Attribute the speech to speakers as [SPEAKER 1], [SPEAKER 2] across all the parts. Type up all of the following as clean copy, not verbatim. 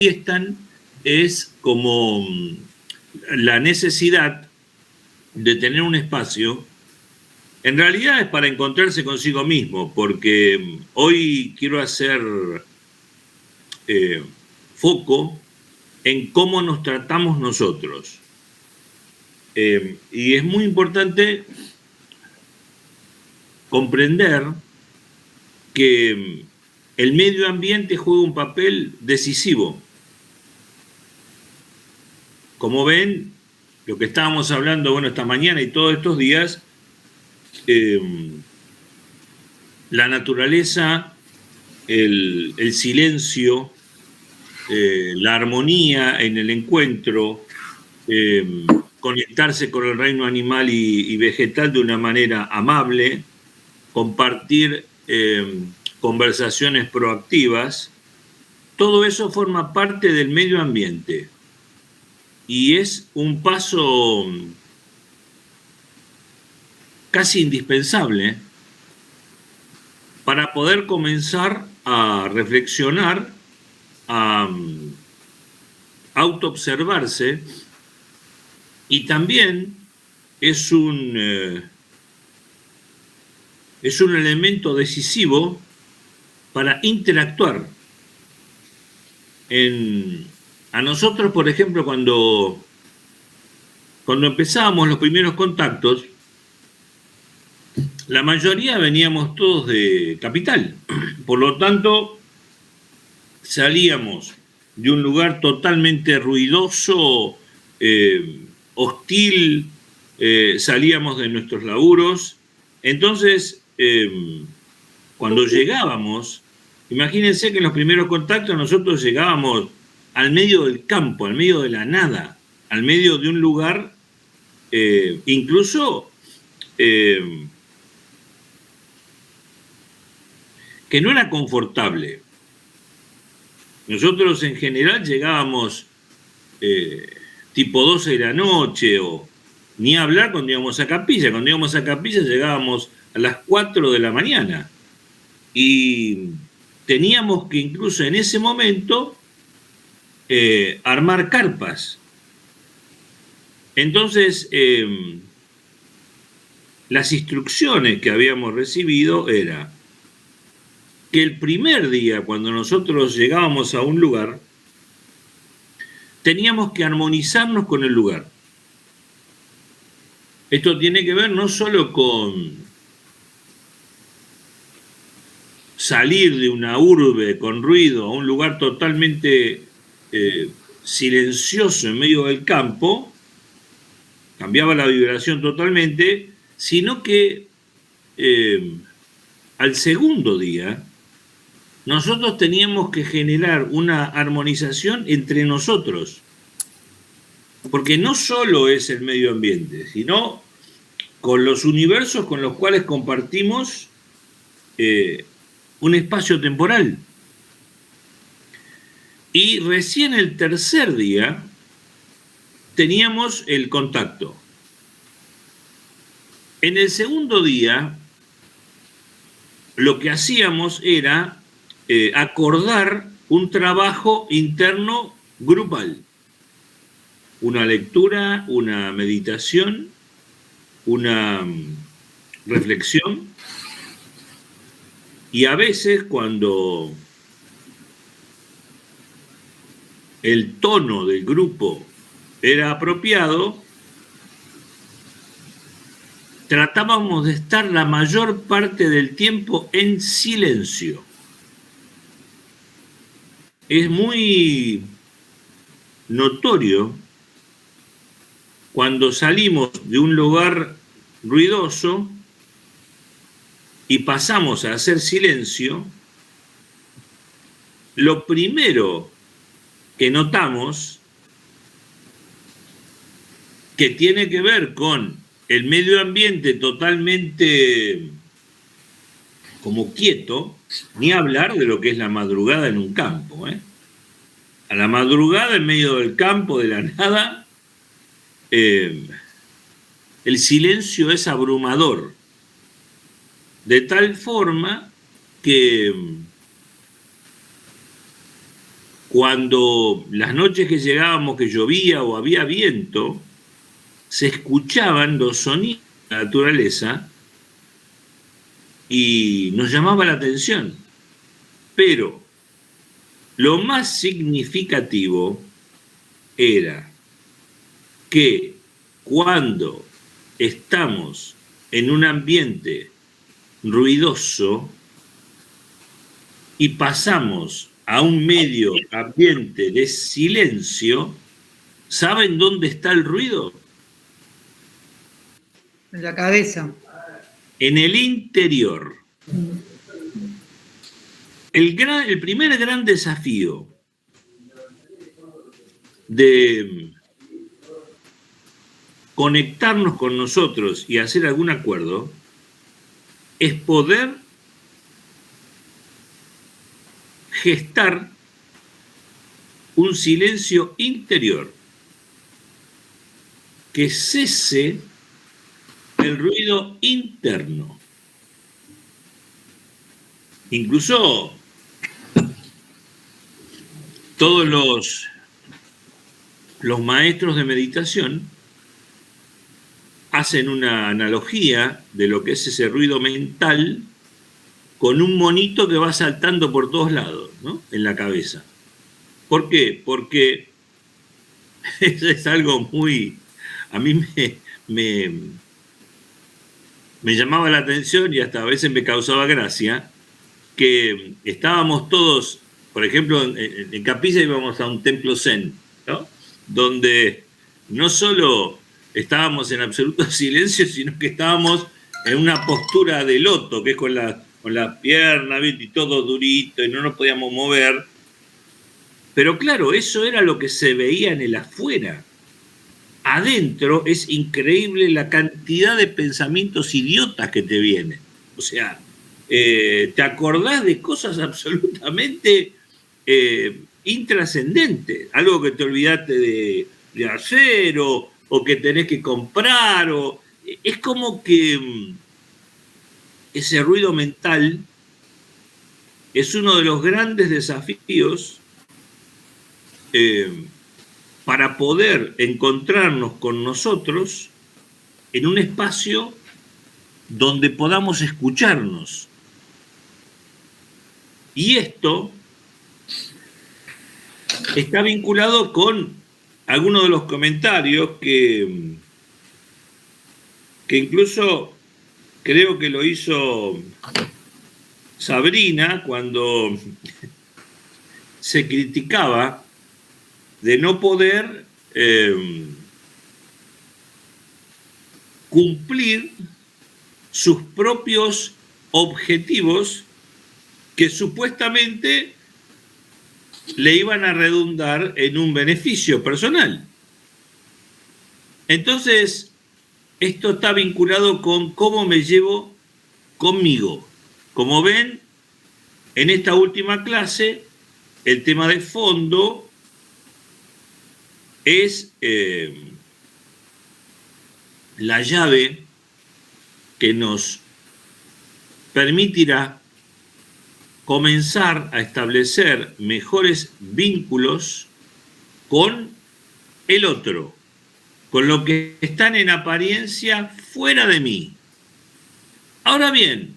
[SPEAKER 1] manifiestan es como la necesidad de tener un espacio. En realidad es para encontrarse consigo mismo, porque hoy quiero hacer foco en cómo nos tratamos nosotros. Y es muy importante comprender que el medio ambiente juega un papel decisivo. Como ven, lo que estábamos hablando, esta mañana y todos estos días, la naturaleza, el silencio, la armonía en el encuentro, conectarse con el reino animal y vegetal de una manera amable, compartir conversaciones proactivas, todo eso forma parte del medio ambiente y es un paso casi indispensable para poder comenzar a reflexionar, a autoobservarse, y también es un elemento decisivo para interactuar. A nosotros, por ejemplo, cuando empezábamos los primeros contactos, la mayoría veníamos todos de Capital. Por lo tanto, salíamos de un lugar totalmente ruidoso, hostil, salíamos de nuestros laburos. Entonces, cuando llegábamos, imagínense que en los primeros contactos nosotros llegábamos al medio del campo, al medio de la nada, al medio de un lugar, incluso que no era confortable. Nosotros en general llegábamos tipo 12 de la noche, o ni hablar cuando íbamos a Capilla. Cuando íbamos a Capilla llegábamos a las 4 de la mañana. Y teníamos que incluso en ese momento armar carpas. Entonces, las instrucciones que habíamos recibido era que el primer día, cuando nosotros llegábamos a un lugar, teníamos que armonizarnos con el lugar. Esto tiene que ver no solo con salir de una urbe con ruido a un lugar totalmente silencioso en medio del campo, cambiaba la vibración totalmente, sino que al segundo día nosotros teníamos que generar una armonización entre nosotros, porque no solo es el medio ambiente, sino con los universos con los cuales compartimos un espacio temporal. Y recién el tercer día teníamos el contacto. En el segundo día, lo que hacíamos era acordar un trabajo interno grupal. Una lectura, una meditación, una reflexión. Y a veces, cuando el tono del grupo era apropiado, tratábamos de estar la mayor parte del tiempo en silencio. Es muy notorio cuando salimos de un lugar ruidoso y pasamos a hacer silencio. Lo primero que notamos, que tiene que ver con el medio ambiente totalmente como quieto, ni hablar de lo que es la madrugada en un campo. A la madrugada, en medio del campo, de la nada, el silencio es abrumador, de tal forma que cuando las noches que llegábamos que llovía o había viento, se escuchaban los sonidos de la naturaleza y nos llamaba la atención. Pero lo más significativo era que cuando estamos en un ambiente ruidoso y pasamos a un medio ambiente de silencio, ¿saben dónde está el ruido?
[SPEAKER 2] En la cabeza.
[SPEAKER 1] En el interior. El primer gran desafío de conectarnos con nosotros y hacer algún acuerdo es poder gestar un silencio interior que cese el ruido interno. Incluso todos los maestros de meditación hacen una analogía de lo que es ese ruido mental con un monito que va saltando por todos lados, ¿no? En la cabeza. ¿Por qué? Porque es algo muy... A mí me llamaba la atención y hasta a veces me causaba gracia que estábamos todos, por ejemplo, en Capilla íbamos a un templo zen, ¿no? Donde no solo estábamos en absoluto silencio, sino que estábamos en una postura de loto, que es con la pierna, ¿viste? Y todo durito, y no nos podíamos mover. Pero claro, eso era lo que se veía en el afuera. Adentro es increíble la cantidad de pensamientos idiotas que te vienen. O sea, te acordás de cosas absolutamente intrascendentes, algo que te olvidaste de hacer o que tenés que comprar, es como que ese ruido mental es uno de los grandes desafíos para poder encontrarnos con nosotros en un espacio donde podamos escucharnos. Y esto está vinculado con algunos de los comentarios que incluso creo que lo hizo Sabrina cuando se criticaba de no poder cumplir sus propios objetivos que supuestamente le iban a redundar en un beneficio personal. Entonces, esto está vinculado con cómo me llevo conmigo. Como ven, en esta última clase, el tema de fondo es la llave que nos permitirá comenzar a establecer mejores vínculos con el otro, con lo que están en apariencia fuera de mí. Ahora bien,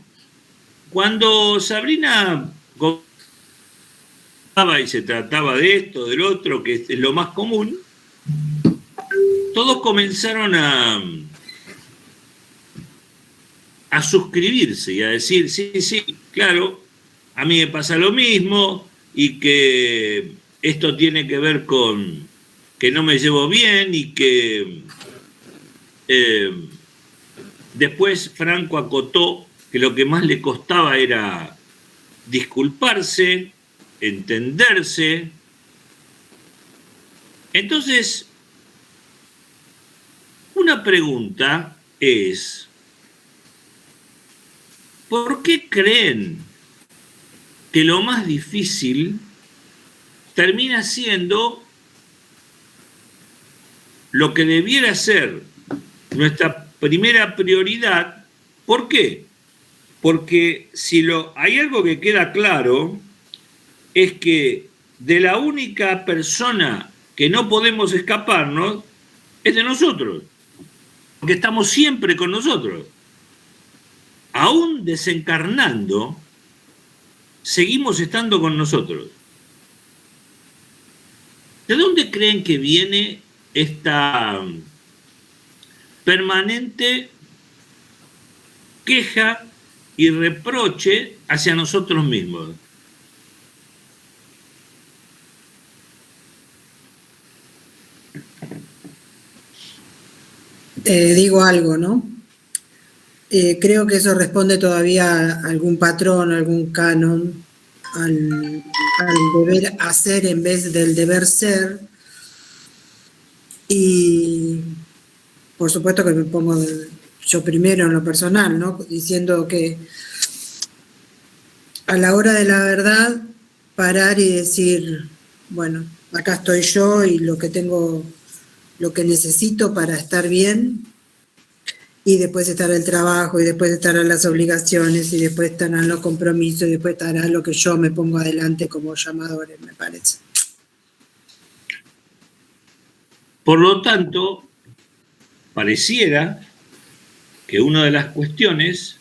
[SPEAKER 1] cuando Sabrina contaba y se trataba de esto, del otro, que es lo más común, todos comenzaron a suscribirse y a decir, sí, claro, a mí me pasa lo mismo y que esto tiene que ver con que no me llevo bien y que después Franco acotó que lo que más le costaba era disculparse, entenderse. Entonces, una pregunta es, ¿por qué creen que lo más difícil termina siendo lo que debiera ser nuestra primera prioridad? ¿Por qué? Porque si hay algo que queda claro, es que de la única persona que no podemos escaparnos es de nosotros, porque estamos siempre con nosotros. Aún desencarnando, seguimos estando con nosotros. ¿De dónde creen que viene esta permanente queja y reproche hacia nosotros mismos?
[SPEAKER 2] Digo algo, ¿no? Creo que eso responde todavía a algún patrón, algún canon, al deber hacer en vez del deber ser. Y por supuesto que me pongo yo primero en lo personal, ¿no? Diciendo que a la hora de la verdad, parar y decir, bueno, acá estoy yo y lo que tengo, lo que necesito para estar bien, y después estará el trabajo, y después estarán las obligaciones, y después estarán los compromisos, y después estará lo que yo me pongo adelante como llamadores, me parece.
[SPEAKER 1] Por lo tanto, pareciera que una de las cuestiones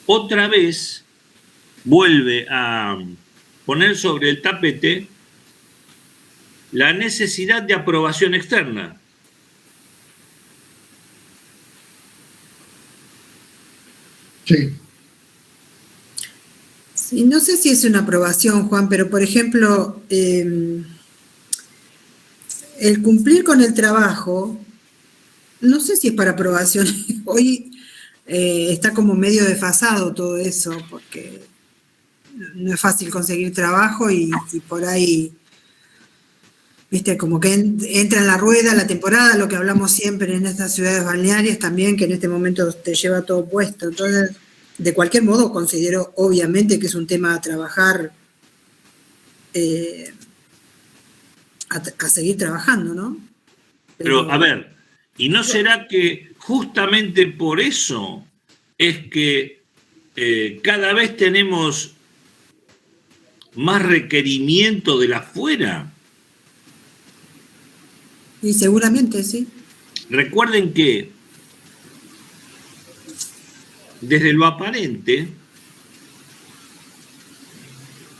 [SPEAKER 1] otra vez vuelve a poner sobre el tapete la necesidad de aprobación externa.
[SPEAKER 2] Sí. Sí, no sé si es una aprobación, Juan, pero por ejemplo, el cumplir con el trabajo, no sé si es para aprobación. Hoy está como medio desfasado todo eso, porque no es fácil conseguir trabajo y por ahí, viste, como que entra en la rueda la temporada, lo que hablamos siempre en estas ciudades balnearias también, que en este momento te lleva todo puesto. Entonces, de cualquier modo, considero obviamente que es un tema a trabajar, a seguir trabajando, ¿no?
[SPEAKER 1] Pero, a ver, ¿y no será que justamente por eso es que cada vez tenemos más requerimiento de la afuera?
[SPEAKER 2] Y seguramente, sí.
[SPEAKER 1] Recuerden que desde lo aparente,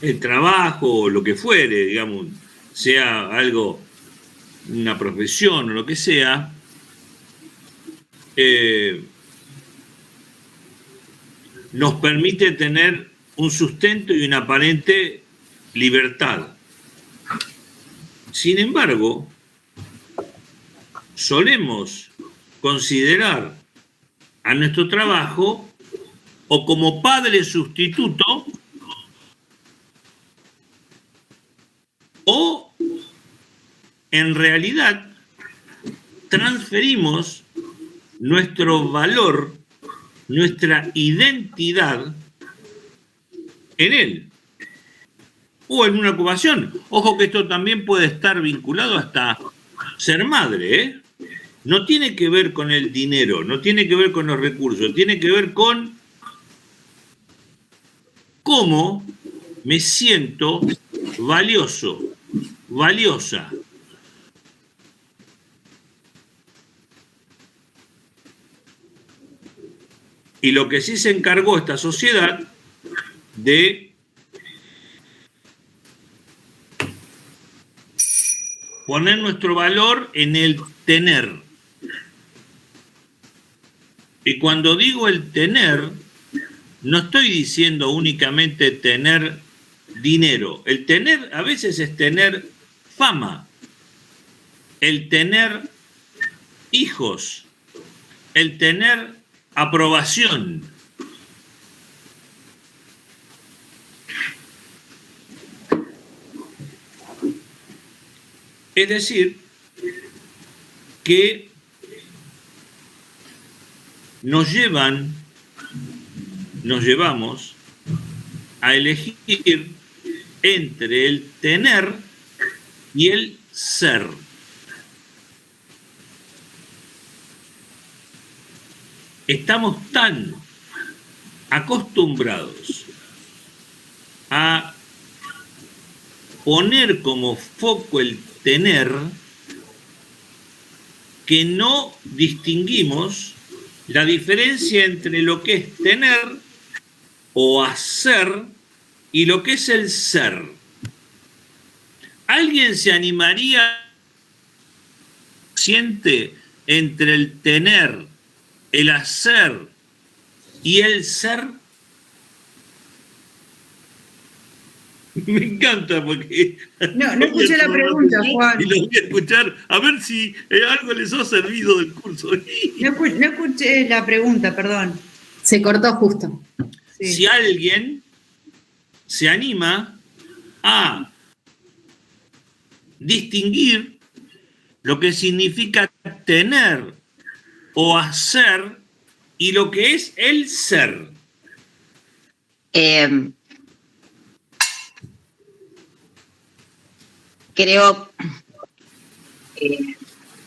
[SPEAKER 1] el trabajo o lo que fuere, digamos, sea algo, una profesión o lo que sea, nos permite tener un sustento y una aparente libertad. Sin embargo, solemos considerar a nuestro trabajo o como padre sustituto o en realidad transferimos nuestro valor, nuestra identidad en él o en una ocupación. Ojo que esto también puede estar vinculado hasta ser madre, ¿eh? No tiene que ver con el dinero, no tiene que ver con los recursos, tiene que ver con cómo me siento valioso, valiosa. Y lo que sí se encargó esta sociedad de poner nuestro valor en el tener. Y cuando digo el tener, no estoy diciendo únicamente tener dinero. El tener a veces es tener fama, el tener hijos, el tener aprobación. Es decir, que nos llevamos a elegir entre el tener y el ser. Estamos tan acostumbrados a poner como foco el tener, que no distinguimos la diferencia entre lo que es tener o hacer y lo que es el ser. ¿Alguien se animaría siente entre el tener, el hacer y el ser? Me encanta porque...
[SPEAKER 2] No escuché la pregunta, Juan.
[SPEAKER 1] Y lo voy a escuchar, a ver si algo les ha servido del curso.
[SPEAKER 2] No escuché la pregunta, perdón.
[SPEAKER 3] Se cortó justo.
[SPEAKER 2] Sí.
[SPEAKER 1] Si alguien se anima a distinguir lo que significa tener o hacer y lo que es el ser.
[SPEAKER 4] Creo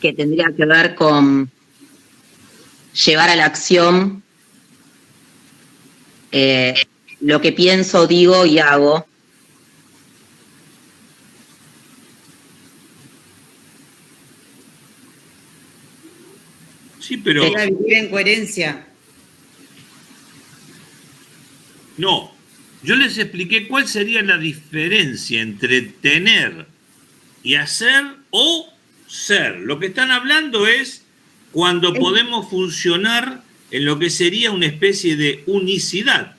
[SPEAKER 4] que tendría que ver con llevar a la acción lo que pienso, digo y hago.
[SPEAKER 1] Sí, pero...
[SPEAKER 2] Para vivir en coherencia.
[SPEAKER 1] No, yo les expliqué cuál sería la diferencia entre tener y hacer o ser. Lo que están hablando es cuando podemos funcionar en lo que sería una especie de unicidad.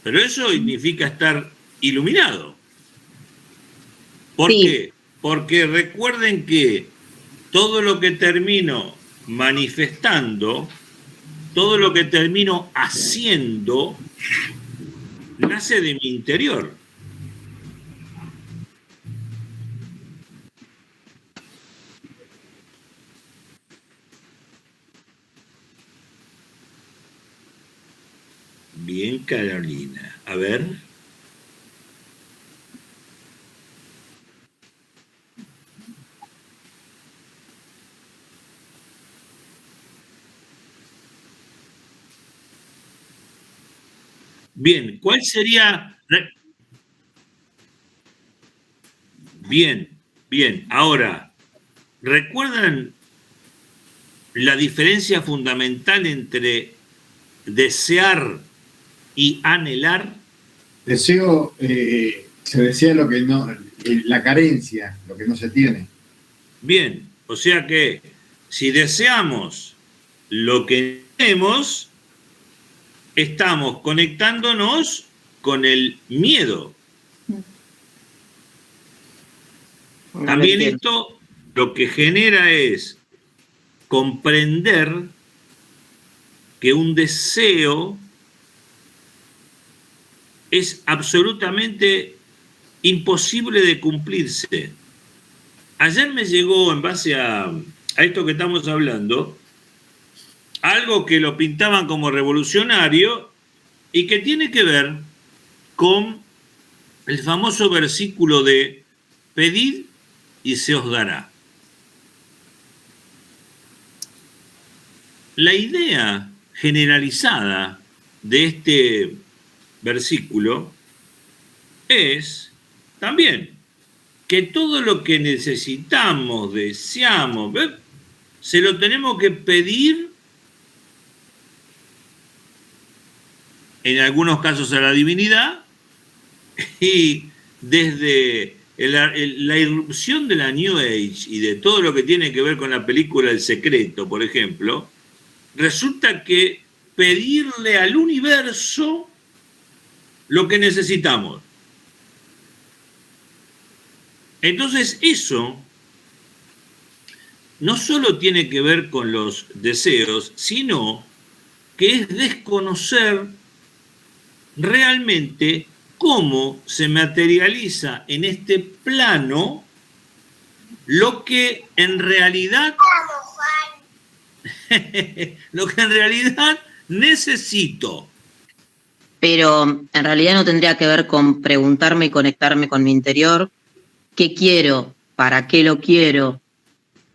[SPEAKER 1] Pero eso significa estar iluminado. ¿Por qué? Porque recuerden que todo lo que termino manifestando, todo lo que termino haciendo, nace de mi interior. Bien, Carolina. A ver. Bien, ¿cuál sería? Bien, bien. Ahora, ¿recuerdan la diferencia fundamental entre desear y anhelar?
[SPEAKER 5] Deseo, se desea lo que no, la carencia, lo que no se tiene.
[SPEAKER 1] Bien, o sea que si deseamos lo que tenemos, estamos conectándonos con el miedo. También esto lo que genera es comprender que un deseo es absolutamente imposible de cumplirse. Ayer me llegó, en base a esto que estamos hablando, algo que lo pintaban como revolucionario y que tiene que ver con el famoso versículo de pedid y se os dará. La idea generalizada de este versículo es también que todo lo que necesitamos, deseamos, se lo tenemos que pedir, en algunos casos a la divinidad, y desde la irrupción de la New Age y de todo lo que tiene que ver con la película El Secreto, por ejemplo, resulta que pedirle al universo lo que necesitamos. Entonces eso no solo tiene que ver con los deseos, sino que es desconocer realmente cómo se materializa en este plano lo que en realidad necesito.
[SPEAKER 4] Pero en realidad no tendría que ver con preguntarme y conectarme con mi interior. ¿Qué quiero? ¿Para qué lo quiero?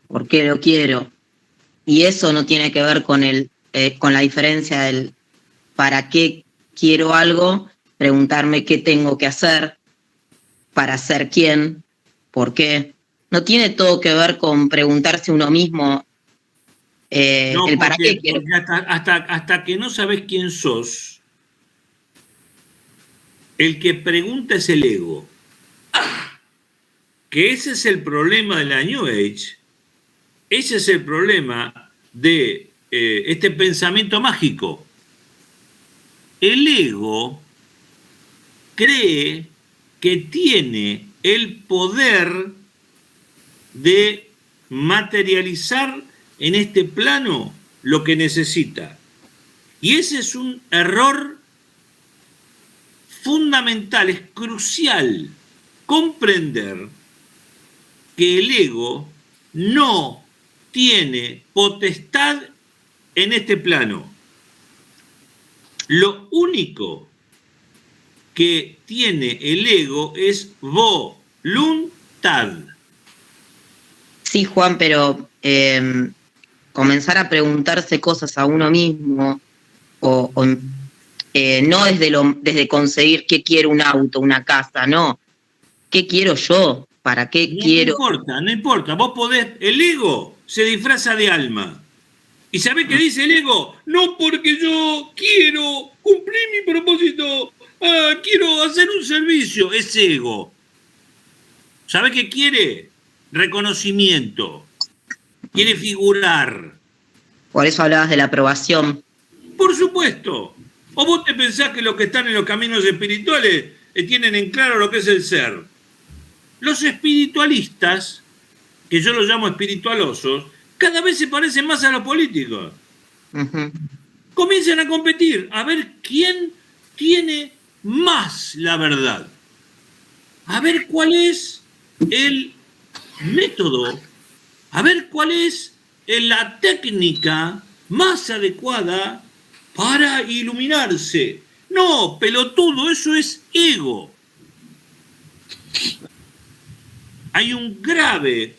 [SPEAKER 4] ¿Por qué lo quiero? Y eso no tiene que ver con la diferencia del para qué quiero algo, preguntarme qué tengo que hacer para ser quién, ¿Por qué? No tiene todo que ver con preguntarse uno mismo
[SPEAKER 1] No,
[SPEAKER 4] el para qué quiero.
[SPEAKER 1] porque hasta que no sabes quién sos, el que pregunta es el ego. Que ese es el problema de la New Age, ese es el problema de este pensamiento mágico. El ego cree que tiene el poder de materializar en este plano lo que necesita. Y ese es un error fundamental, es crucial comprender que el ego no tiene potestad en este plano. Lo único que tiene el ego es voluntad.
[SPEAKER 4] Sí, Juan, pero comenzar a preguntarse cosas a uno mismo no desde conseguir qué quiero un auto, una casa, no. ¿Qué quiero yo? ¿Para qué quiero?
[SPEAKER 1] No importa. Vos podés, el ego se disfraza de alma. ¿Y sabés qué dice el ego? No, porque yo quiero cumplir mi propósito, quiero hacer un servicio. Es ego. ¿Sabés qué quiere? Reconocimiento. Quiere figurar.
[SPEAKER 4] Por eso hablabas de la aprobación.
[SPEAKER 1] Por supuesto. ¿O vos te pensás que los que están en los caminos espirituales tienen en claro lo que es el ser? Los espiritualistas, que yo los llamo espiritualosos, cada vez se parecen más a los políticos.
[SPEAKER 4] Uh-huh.
[SPEAKER 1] Comienzan a competir, a ver quién tiene más la verdad. A ver cuál es el método, a ver cuál es la técnica más adecuada para iluminarse. No, pelotudo, eso es ego. Hay un grave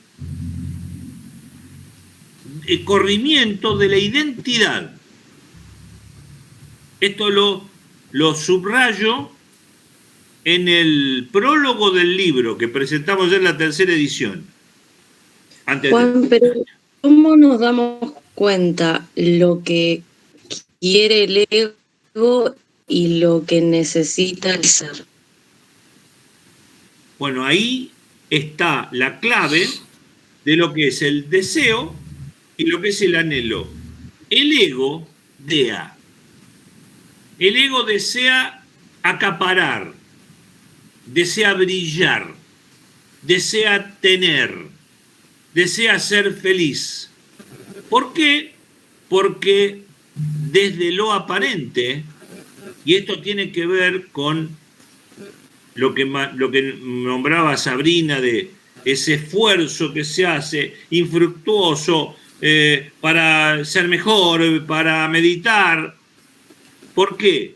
[SPEAKER 1] corrimiento de la identidad. Esto lo subrayo en el prólogo del libro que presentamos ya en la tercera edición.
[SPEAKER 3] Juan, pero ¿cómo nos damos cuenta lo que quiere el ego y lo que necesita el ser?
[SPEAKER 1] Bueno, ahí está la clave de lo que es el deseo y lo que es el anhelo. El ego desea. El ego desea acaparar, desea brillar, desea tener, desea ser feliz. ¿Por qué? Porque desde lo aparente, y esto tiene que ver con lo que nombraba Sabrina de ese esfuerzo que se hace infructuoso para ser mejor, para meditar. ¿Por qué?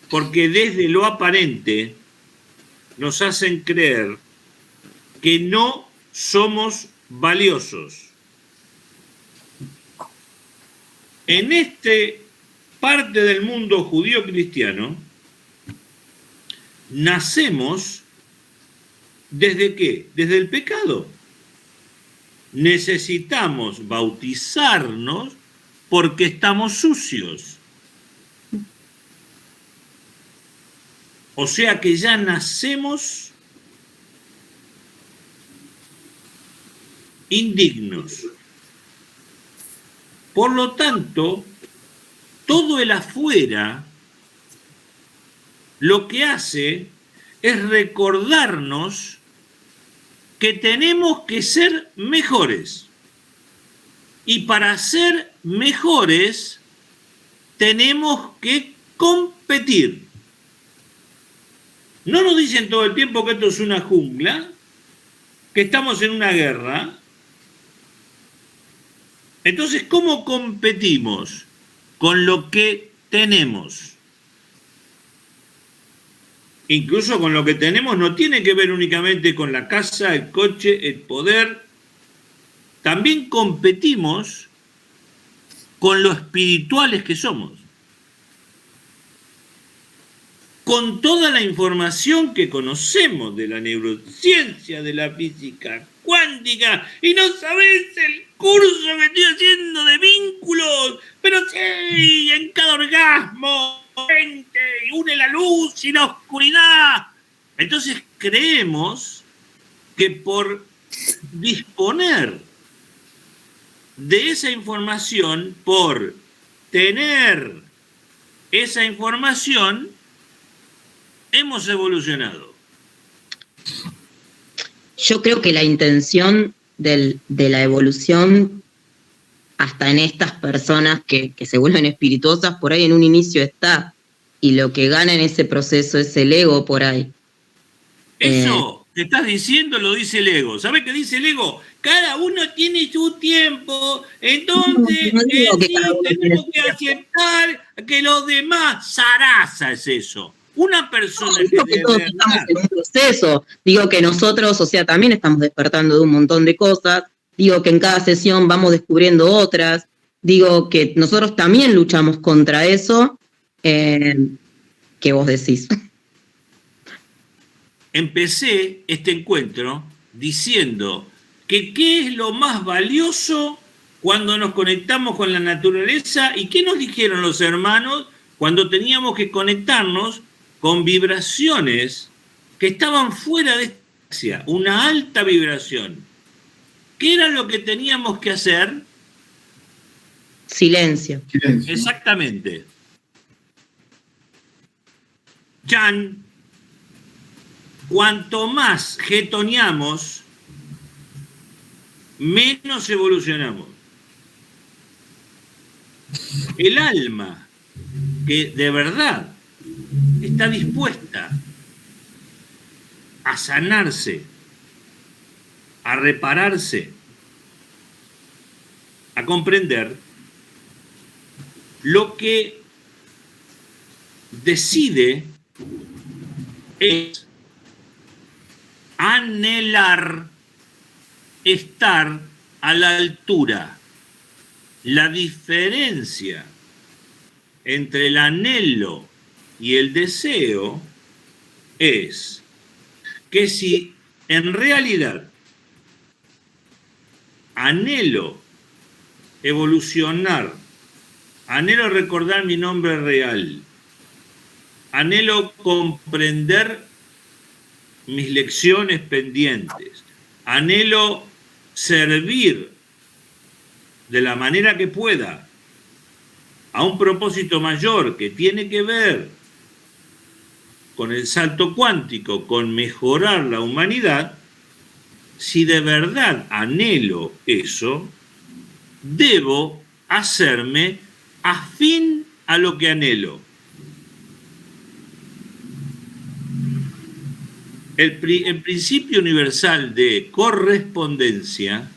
[SPEAKER 1] Porque desde lo aparente nos hacen creer que no somos valiosos. En este parte del mundo judío cristiano, nacemos ¿desde qué? Desde el pecado. Necesitamos bautizarnos porque estamos sucios. O sea que ya nacemos indignos. Por lo tanto, todo el afuera lo que hace es recordarnos que tenemos que ser mejores. Y para ser mejores tenemos que competir. ¿No nos dicen todo el tiempo que esto es una jungla? ¿Que estamos en una guerra? Entonces, ¿cómo competimos? Con lo que tenemos. Incluso con lo que tenemos no tiene que ver únicamente con la casa, el coche, el poder. También competimos con lo espirituales que somos. con toda la información que conocemos de la neurociencia, de la física cuántica, y no sabés el curso que estoy haciendo de vínculos, pero sí, en cada orgasmo, y une la luz y la oscuridad. Entonces creemos que por disponer de esa información, por tener esa información, hemos evolucionado.
[SPEAKER 4] Yo creo que la intención de la evolución, hasta en estas personas que se vuelven espirituosas, por ahí en un inicio está, y lo que gana en ese proceso es el ego por ahí.
[SPEAKER 1] Eso que estás diciendo lo dice el ego. ¿Sabes qué dice el ego? Cada uno tiene su tiempo, entonces tenemos que aceptar que los demás, zaraza es eso. Una persona que
[SPEAKER 4] todos estamos en un proceso, digo que nosotros, o sea, también estamos despertando de un montón de cosas, digo que en cada sesión vamos descubriendo otras, digo que nosotros también luchamos contra eso, que vos decís.
[SPEAKER 1] Empecé este encuentro diciendo que qué es lo más valioso cuando nos conectamos con la naturaleza y qué nos dijeron los hermanos cuando teníamos que conectarnos con vibraciones que estaban fuera de esta, una alta vibración. ¿Qué era lo que teníamos que hacer?
[SPEAKER 4] Silencio.
[SPEAKER 1] Exactamente. Jan, cuanto más getoneamos, menos evolucionamos. El alma que de verdad está dispuesta a sanarse, a repararse, a comprender, lo que decide es anhelar estar a la altura. La diferencia entre el anhelo y el deseo es que si en realidad anhelo evolucionar, anhelo recordar mi nombre real, anhelo comprender mis lecciones pendientes, anhelo servir de la manera que pueda a un propósito mayor que tiene que ver con el salto cuántico, con mejorar la humanidad. Si de verdad anhelo eso, debo hacerme afín a lo que anhelo. El principio universal de correspondencia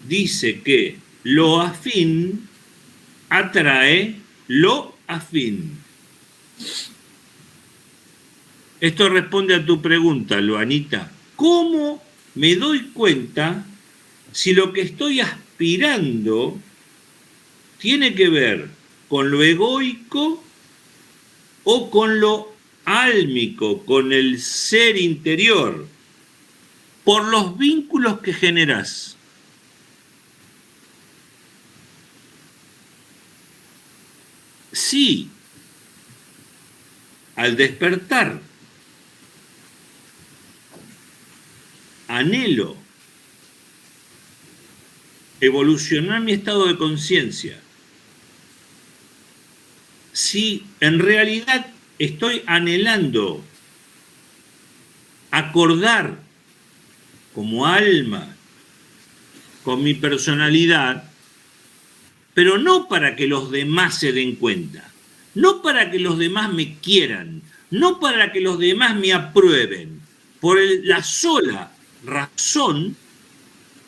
[SPEAKER 1] dice que lo afín atrae lo afín. Esto responde a tu pregunta, Loanita. ¿Cómo me doy cuenta si lo que estoy aspirando tiene que ver con lo egoico o con lo álmico, con el ser interior? Por los vínculos que generas. Sí, al despertar anhelo evolucionar mi estado de conciencia, si en realidad estoy anhelando acordar como alma con mi personalidad, pero no para que los demás se den cuenta, no para que los demás me quieran, no para que los demás me aprueben, por la sola razón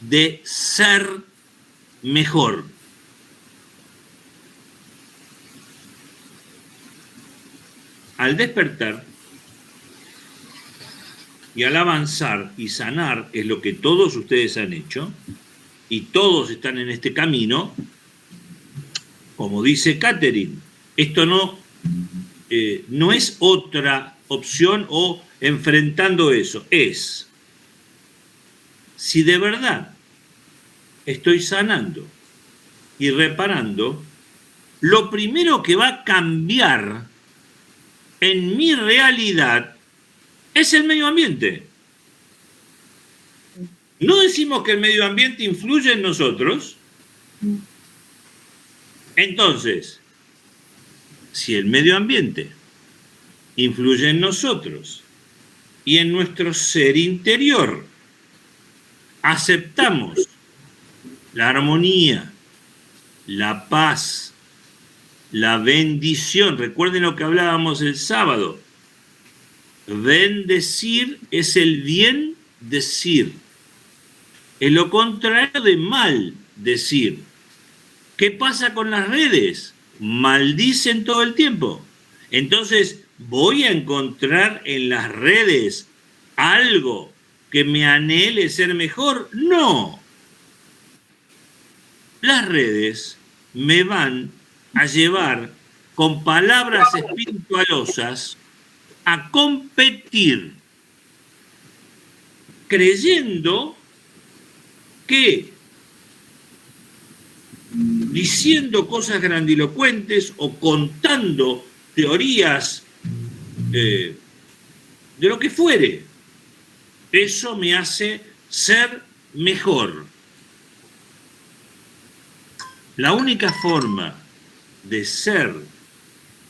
[SPEAKER 1] de ser mejor. Al despertar y al avanzar y sanar, es lo que todos ustedes han hecho, y todos están en este camino, como dice Catherine, esto no no es otra opción o enfrentando eso, es si de verdad estoy sanando y reparando, lo primero que va a cambiar en mi realidad es el medio ambiente. No decimos que el medio ambiente influye en nosotros. Entonces, si el medio ambiente influye en nosotros y en nuestro ser interior, aceptamos la armonía, la paz, la bendición. Recuerden lo que hablábamos el sábado. Bendecir es el bien decir. Es lo contrario de mal decir. ¿Qué pasa con las redes? Maldicen todo el tiempo. Entonces, ¿voy a encontrar en las redes algo que me anhele ser mejor? No. Las redes me van a llevar con palabras espiritualosas a competir, creyendo que diciendo cosas grandilocuentes o contando teorías de lo que fuere, eso me hace ser mejor. La única forma de ser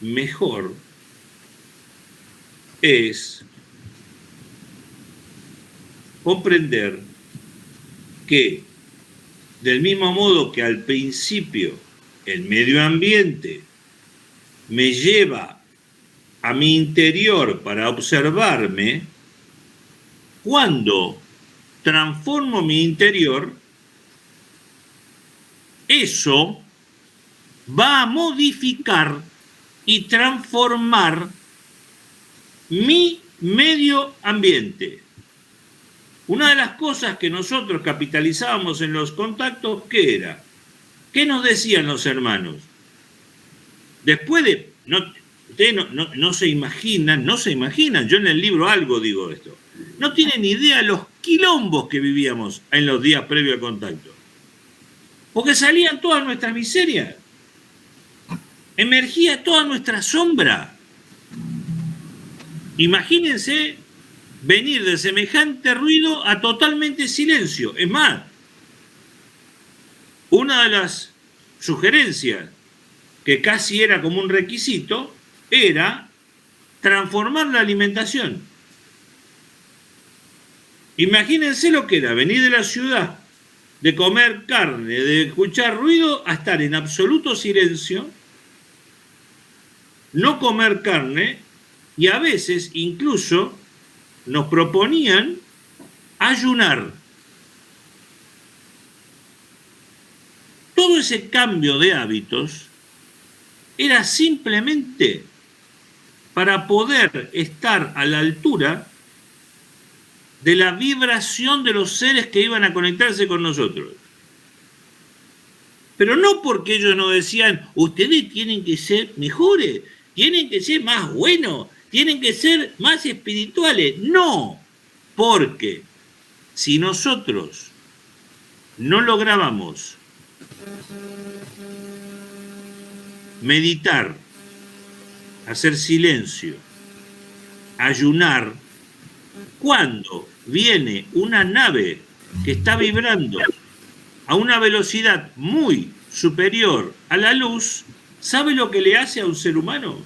[SPEAKER 1] mejor es comprender que del mismo modo que al principio el medio ambiente me lleva a mi interior para observarme, cuando transformo mi interior, eso va a modificar y transformar mi medio ambiente. Una de las cosas que nosotros capitalizábamos en los contactos, ¿qué era? ¿Qué nos decían los hermanos? Después de... Ustedes no se imaginan, yo en el libro algo digo esto, no tienen idea los quilombos que vivíamos en los días previos al contacto. Porque salían todas nuestras miserias, emergía toda nuestra sombra. Imagínense venir de semejante ruido a totalmente silencio. Es más, una de las sugerencias que casi era como un requisito era transformar la alimentación. Imagínense lo que era venir de la ciudad, de comer carne, de escuchar ruido, a estar en absoluto silencio, no comer carne, y a veces incluso nos proponían ayunar. Todo ese cambio de hábitos era simplemente para poder estar a la altura de la vibración de los seres que iban a conectarse con nosotros. Pero no porque ellos nos decían, ustedes tienen que ser mejores, tienen que ser más buenos, tienen que ser más espirituales. No, porque si nosotros no lográbamos meditar, hacer silencio, ayunar, cuando viene una nave que está vibrando a una velocidad muy superior a la luz, ¿sabe lo que le hace a un ser humano?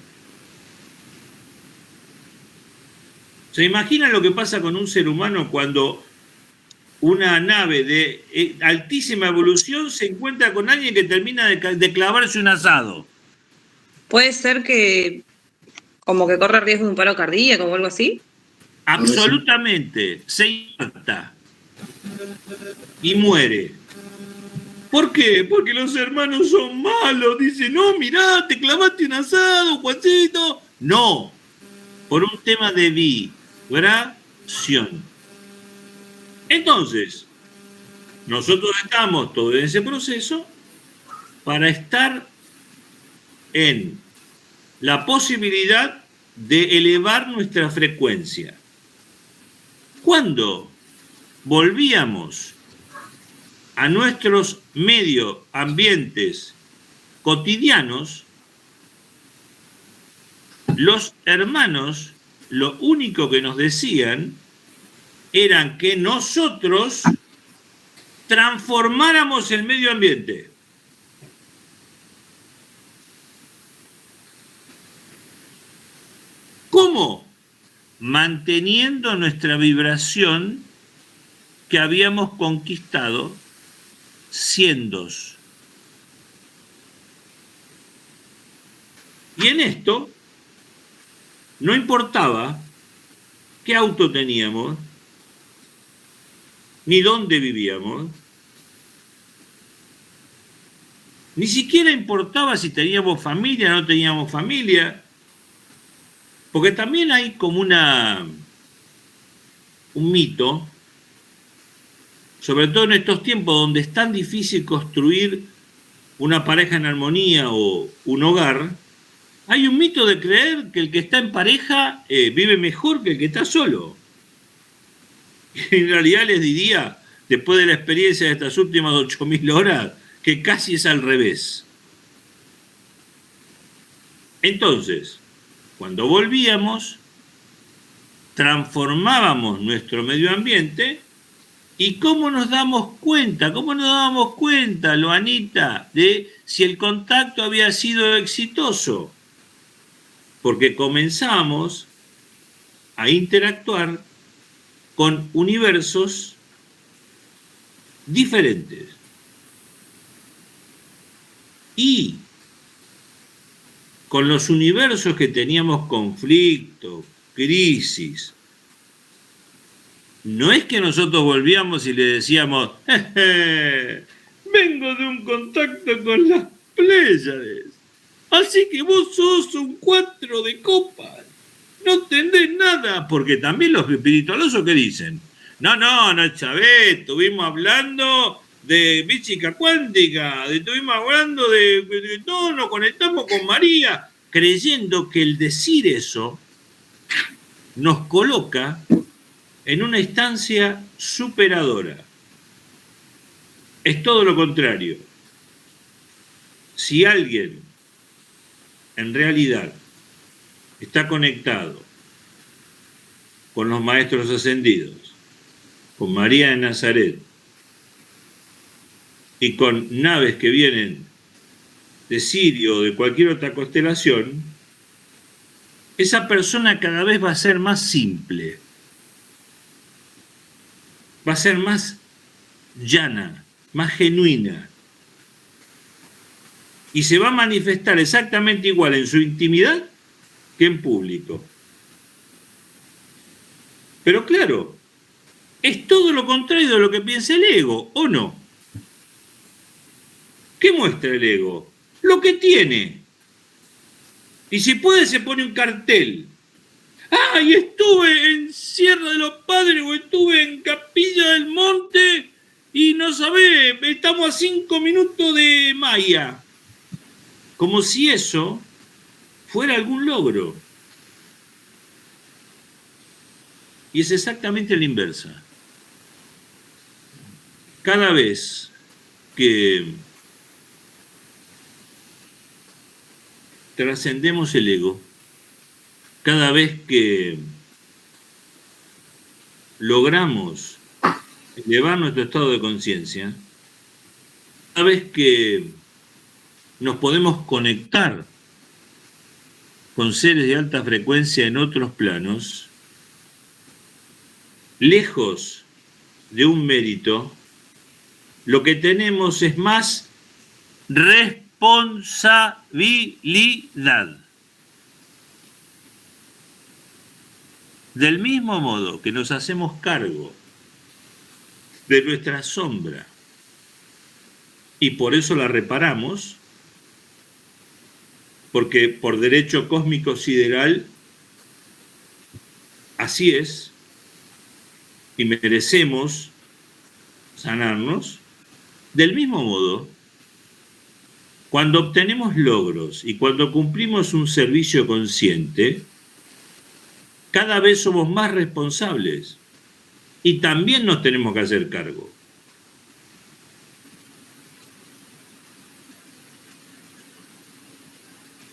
[SPEAKER 1] ¿Se imaginan lo que pasa con un ser humano cuando una nave de altísima evolución se encuentra con alguien que termina de clavarse un asado?
[SPEAKER 3] ¿Puede ser que como que corre riesgo de un paro cardíaco o algo así?
[SPEAKER 1] Absolutamente. Se infarta y muere. ¿Por qué? Porque los hermanos son malos. Dicen, no, mirá, te clavaste un asado, Juancito. No, por un tema de vibración. Entonces, nosotros estamos todo en ese proceso para estar en la posibilidad de elevar nuestra frecuencia. Cuando volvíamos a nuestros medio ambientes cotidianos, los hermanos lo único que nos decían era que nosotros transformáramos el medio ambiente. ¿Cómo? Manteniendo nuestra vibración que habíamos conquistado siendos. Y en esto no importaba qué auto teníamos, ni dónde vivíamos, ni siquiera importaba si teníamos familia o no teníamos familia, porque también hay como un mito, sobre todo en estos tiempos donde es tan difícil construir una pareja en armonía o un hogar. Hay un mito de creer que el que está en pareja vive mejor que el que está solo. En realidad les diría, después de la experiencia de estas últimas 8.000 horas, que casi es al revés. Entonces, cuando volvíamos, transformábamos nuestro medio ambiente. ¿Y cómo nos damos cuenta? ¿Cómo nos dábamos cuenta, Loanita, de si el contacto había sido exitoso? Porque comenzamos a interactuar con universos diferentes. Y con los universos que teníamos conflicto, crisis, no es que nosotros volvíamos y le decíamos, vengo de un contacto con las Pléyades, así que vos sos un 4 de copas, no entendés nada, porque también los espiritualosos que dicen, no, Chávez, estuvimos hablando de física cuántica, estuvimos hablando de no, nos conectamos con María, creyendo que el decir eso nos coloca en una instancia superadora. Es todo lo contrario. Si alguien en realidad está conectado con los maestros ascendidos, con María de Nazaret y con naves que vienen de Sirio o de cualquier otra constelación, esa persona cada vez va a ser más simple, va a ser más llana, más genuina, y se va a manifestar exactamente igual en su intimidad que en público. Pero claro, es todo lo contrario de lo que piensa el ego, ¿o no? ¿Qué muestra el ego? Lo que tiene. Y si puede se pone un cartel. ¡Ay, estuve en Sierra de los Padres o estuve en Capilla del Monte y no sabés, estamos a 5 minutos de Maya! Como si eso fuera algún logro. Y es exactamente la inversa. Cada vez que trascendemos el ego, cada vez que logramos elevar nuestro estado de conciencia, cada vez que nos podemos conectar con seres de alta frecuencia en otros planos, lejos de un mérito, lo que tenemos es más responsabilidad. Del mismo modo que nos hacemos cargo de nuestra sombra y por eso la reparamos, porque por derecho cósmico sideral así es, y merecemos sanarnos, del mismo modo cuando obtenemos logros y cuando cumplimos un servicio consciente, cada vez somos más responsables y también nos tenemos que hacer cargo.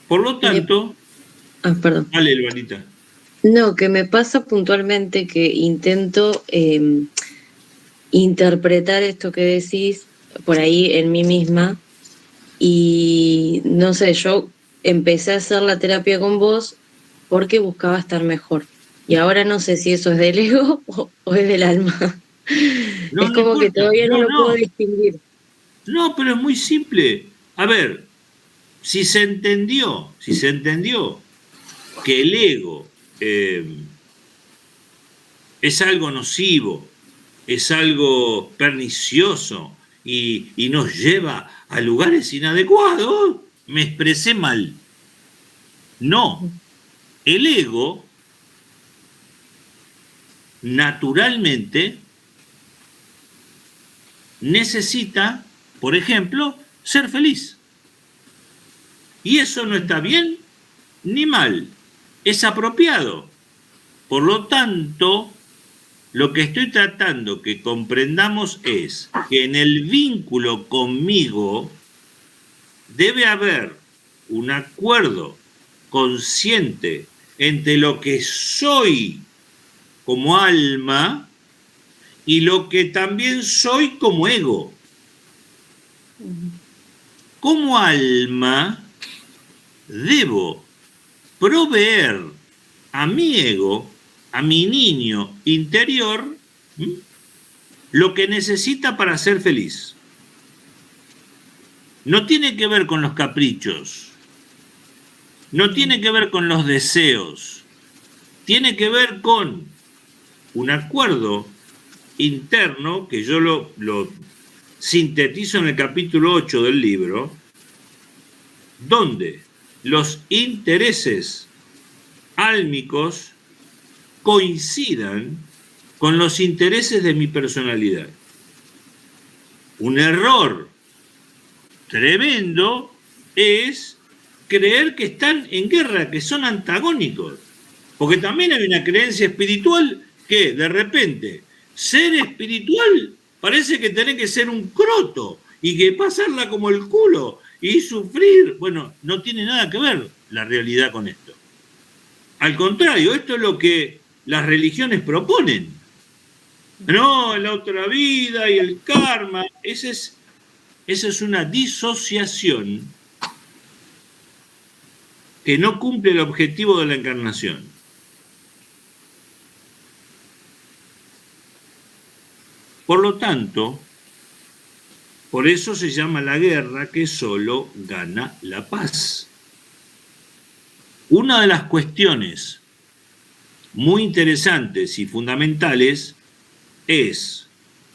[SPEAKER 1] Por lo tanto...
[SPEAKER 3] perdón.
[SPEAKER 1] Dale, Elvanita.
[SPEAKER 3] No, que me pasa puntualmente que intento interpretar esto que decís por ahí en mí misma y no sé, yo empecé a hacer la terapia con vos porque buscaba estar mejor y ahora no sé si eso es del ego o es del alma.
[SPEAKER 1] No,
[SPEAKER 3] es
[SPEAKER 1] no
[SPEAKER 3] como
[SPEAKER 1] importa.
[SPEAKER 3] que todavía no lo puedo distinguir.
[SPEAKER 1] No, pero es muy simple. A ver, si se entendió que el ego es algo nocivo, es algo pernicioso y nos lleva a lugares inadecuados, me expresé mal. No, el ego naturalmente necesita, por ejemplo, ser feliz. Y eso no está bien ni mal, es apropiado. Por lo tanto, lo que estoy tratando que comprendamos es que en el vínculo conmigo debe haber un acuerdo consciente entre lo que soy como alma y lo que también soy como ego. Como alma, debo proveer a mi ego, a mi niño interior, lo que necesita para ser feliz. No tiene que ver con los caprichos, no tiene que ver con los deseos, tiene que ver con un acuerdo interno, que yo lo sintetizo en el capítulo 8 del libro, donde los intereses álmicos coincidan con los intereses de mi personalidad. Un error tremendo es creer que están en guerra, que son antagónicos, porque también hay una creencia espiritual que de repente ser espiritual parece que tenés que ser un croto y que pasarla como el culo y sufrir. Bueno, no tiene nada que ver la realidad con esto. Al contrario, esto es lo que las religiones proponen. No, la otra vida y el karma, esa es una disociación que no cumple el objetivo de la encarnación. Por lo tanto, por eso se llama la guerra que solo gana la paz. Una de las cuestiones muy interesantes y fundamentales es,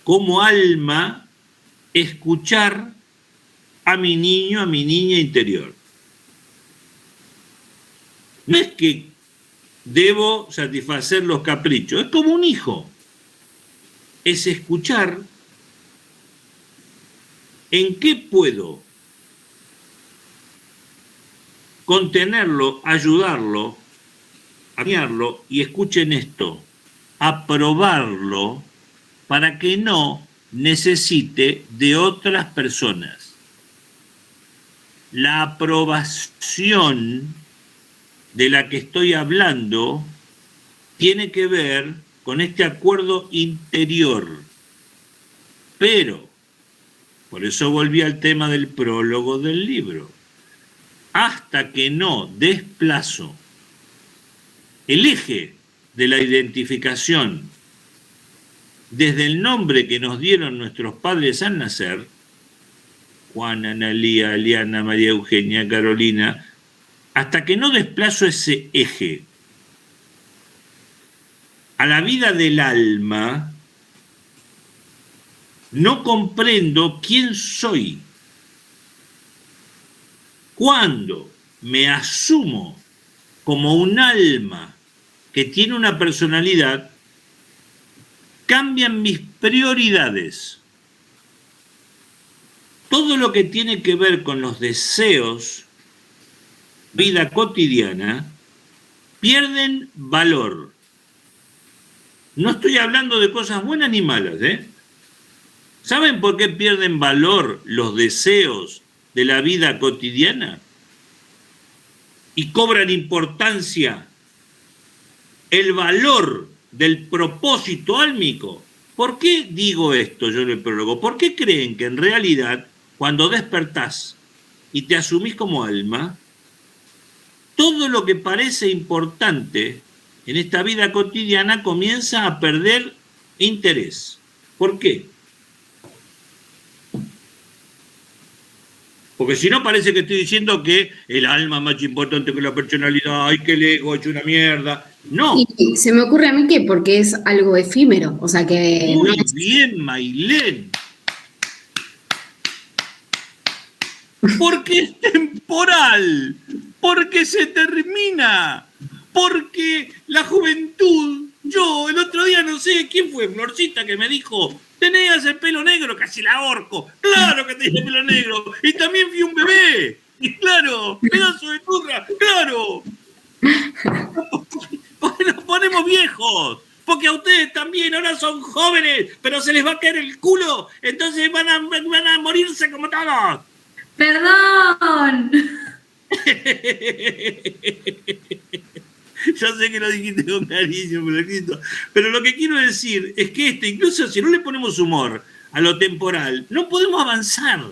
[SPEAKER 1] como alma, escuchar a mi niño, a mi niña interior. No es que debo satisfacer los caprichos, es como un hijo. Es escuchar en qué puedo contenerlo, ayudarlo, acompañarlo, y escuchen esto, aprobarlo para que no necesite de otras personas. La aprobación de la que estoy hablando tiene que ver con este acuerdo interior. Pero, por eso volví al tema del prólogo del libro, hasta que no desplazo el eje de la identificación desde el nombre que nos dieron nuestros padres al nacer, Juan, Analía, Aliana, María Eugenia, Carolina, hasta que no desplazo ese eje a la vida del alma, no comprendo quién soy. Cuando me asumo como un alma que tiene una personalidad, cambian mis prioridades. todo lo que tiene que ver con los deseos, vida cotidiana, pierden valor. No estoy hablando de cosas buenas ni malas, ¿eh? ¿Saben por qué pierden valor los deseos de la vida cotidiana? Y cobran importancia el valor del propósito álmico. ¿Por qué digo esto yo en el prólogo? ¿Por qué creen que en realidad cuando despertás y te asumís como alma, todo lo que parece importante en esta vida cotidiana comienza a perder interés? ¿Por qué? Porque si no parece que estoy diciendo que el alma es más importante que la personalidad, y que el ego es una mierda. No.
[SPEAKER 6] Y se me ocurre a mí que porque es algo efímero, o sea que...
[SPEAKER 1] Muy
[SPEAKER 6] no es...
[SPEAKER 1] bien, Mailén. Porque es temporal, porque se termina, porque la juventud... Yo el otro día no sé quién fue, Florcita, que me dijo, tenías el pelo negro, casi la ahorco. Claro que tenía el pelo negro. Y también fui un bebé. Y claro, pedazo de turra, claro. Porque nos ponemos viejos. Porque a ustedes también ahora son jóvenes, pero se les va a caer el culo. Entonces van a morirse como todos.
[SPEAKER 7] ¡Perdón!
[SPEAKER 1] Ya sé que lo dijiste con cariño, pero lo que quiero decir es que incluso si no le ponemos humor a lo temporal, no podemos avanzar.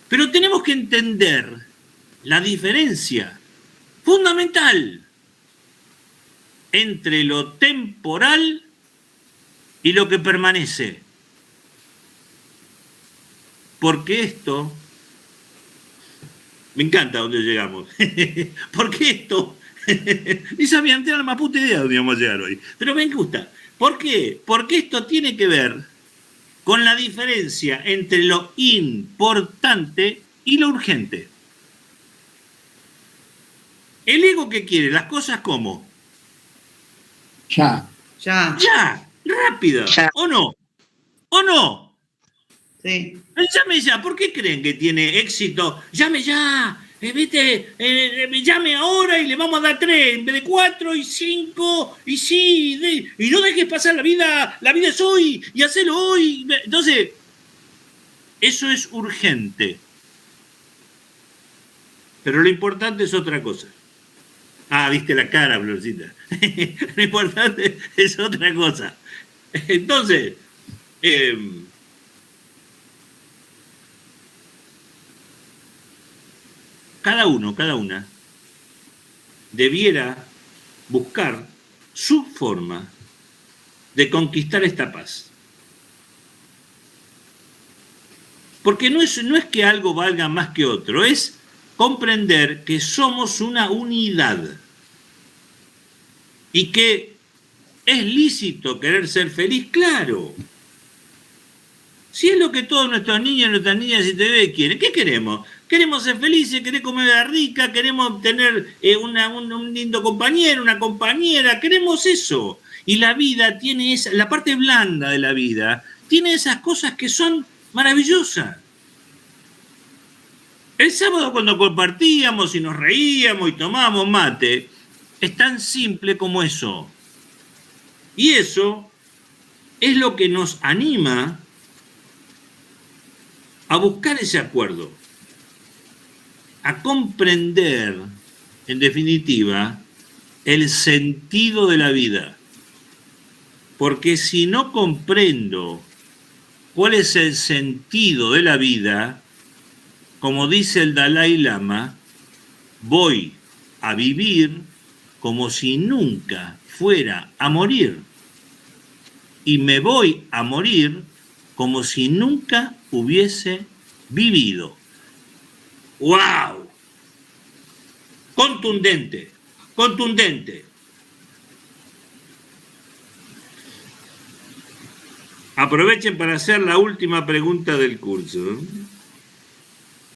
[SPEAKER 1] Pero tenemos que entender la diferencia fundamental entre lo temporal y lo que permanece. Porque esto, me encanta donde llegamos, porque esto, ni sabían tener la más puta idea de dónde íbamos a llegar hoy, pero me gusta. ¿Por qué? Porque esto tiene que ver con la diferencia entre lo importante y lo urgente. El ego, ¿qué quiere? Las cosas como
[SPEAKER 5] Ya.
[SPEAKER 1] rápida,
[SPEAKER 4] Ya.
[SPEAKER 1] ¿o no? ¿O no?
[SPEAKER 2] Sí.
[SPEAKER 1] Llame ya, ¿por qué creen que tiene éxito? Llame ya, ¿viste? Llame ahora y le vamos a dar 3, en vez de 4 y 5, y sí, y no dejes pasar la vida es hoy, y hacelo hoy. Entonces, eso es urgente. Pero lo importante es otra cosa. Ah, viste la cara, Florcita. Lo importante es otra cosa. Entonces, cada una, debiera buscar su forma de conquistar esta paz. Porque no es que algo valga más que otro, es comprender que somos una unidad y que es lícito querer ser feliz, claro. Si es lo que todos nuestros niños, nuestras niñas y TV quieren, ¿qué queremos? Queremos ser felices, queremos comida rica, queremos tener un lindo compañero, una compañera, queremos eso. Y la vida tiene la parte blanda de la vida, tiene esas cosas que son maravillosas. El sábado cuando compartíamos y nos reíamos y tomábamos mate, es tan simple como eso. Y eso es lo que nos anima a buscar ese acuerdo, a comprender, en definitiva, el sentido de la vida. Porque si no comprendo cuál es el sentido de la vida, como dice el Dalai Lama, voy a vivir como si nunca fuera a morir. Y me voy a morir como si nunca hubiese vivido. ¡Wow! Contundente, contundente. Aprovechen para hacer la última pregunta del curso.